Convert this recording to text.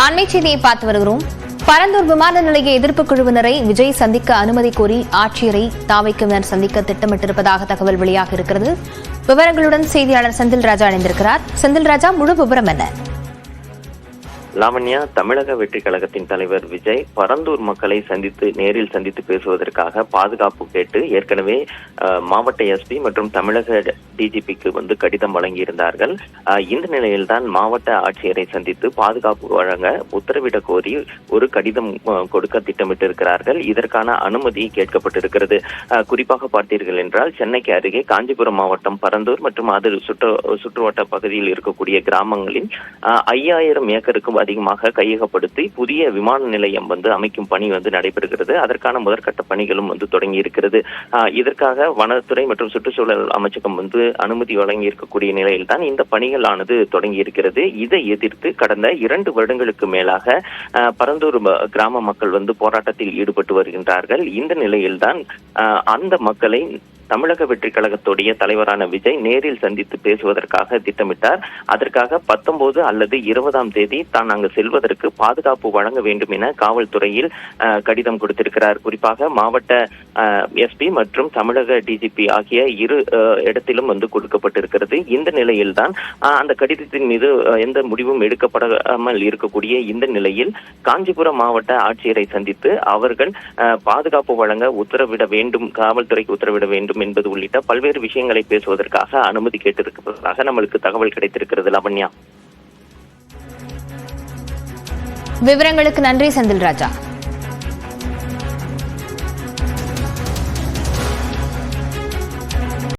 அண்மை செய்தியை பார்த்து வருகிறோம். பரந்தூர் விமான நிலைய எதிர்ப்பு குழுவினரை விஜய் சந்திக்க அனுமதி கோரி ஆட்சியரை தாவைக்குவினர் சந்திக்க திட்டமிட்டிருப்பதாக தகவல் வெளியாக இருக்கிறது. விவரங்களுடன் செய்தியாளர் செந்தில் ராஜா இணைந்திருக்கிறார். செந்தில் ராஜா, முழு விவரம் என்ன? லாவண்யா, தமிழக வெற்றி கழகத்தின் தலைவர் விஜய் பரந்தூர் மக்களை நேரில் சந்தித்து பேசுவதற்காக பாதுகாப்பு கேட்டு ஏற்கனவே மாவட்ட எஸ்பி மற்றும் தமிழக டிஜிபிக்கு கடிதம் வழங்கியிருந்தார்கள். இந்த நிலையில்தான் மாவட்ட ஆட்சியரை சந்தித்து பாதுகாப்பு வழங்க உத்தரவிட கோரி ஒரு கடிதம் கொடுக்க திட்டமிட்டிருக்கிறார்கள். இதற்கான அனுமதி கேட்கப்பட்டிருக்கிறது. குறிப்பாக பார்த்தீர்கள் என்றால் சென்னைக்கு அருகே காஞ்சிபுரம் மாவட்டம் பரந்தூர் மற்றும் அது சுற்றுவட்ட பகுதியில் இருக்கக்கூடிய கிராமங்களில் 5000 ஏக்கருக்கும் அதிகமாக கையகப்படுத்தி புதிய விமான நிலையம் அமைக்கும் பணி நடைபெறுகிறது. அதற்கான முதற்கட்ட பணிகளும் தொடங்கி இருக்கிறது. இதற்காக வனத்துறை மற்றும் சுற்றுச்சூழல் அமைச்சகம் அனுமதி வழங்கி இருக்கக்கூடிய நிலையில் தான் இந்த பணிகளானது தொடங்கி இருக்கிறது. இதை எதிர்த்து கடந்த 2 வருடங்களுக்கு மேலாக பரந்தூர் கிராம மக்கள் போராட்டத்தில் ஈடுபட்டு வருகின்றார்கள். இந்த நிலையில்தான் அந்த மக்களை தமிழக வெற்றி கழகத்துடைய தலைவரான விஜய் நேரில் சந்தித்து பேசுவதற்காக திட்டமிட்டார். அதற்காக 19 அல்லது 20ஆம் தேதி தான் அங்கு செல்வதற்கு பாதுகாப்பு வழங்க வேண்டும் என காவல்துறையில் கடிதம் கொடுத்திருக்கிறார். குறிப்பாக மாவட்ட எஸ்பி மற்றும் தமிழக டிஜிபி ஆகிய இரு இடத்திலும் கொடுக்கப்பட்டிருக்கிறது. இந்த நிலையில்தான் அந்த கடிதத்தின் மீது எந்த முடிவும் எடுக்கப்படாமல் இருக்கக்கூடிய இந்த நிலையில் காஞ்சிபுரம் மாவட்ட ஆட்சியரை சந்தித்து அவர்கள் பாதுகாப்பு வழங்க உத்தரவிட வேண்டும், காவல்துறைக்கு உத்தரவிட வேண்டும் என்பது உள்ளிட்ட பல்வேறு விஷயங்களை பேசுவதற்காக அனுமதி கேட்டிருப்பதாக நம்மளுக்கு தகவல் கிடைத்திருக்கிறது. லாவண்யா, விவரங்களுக்கு நன்றி செந்தில் ராஜா.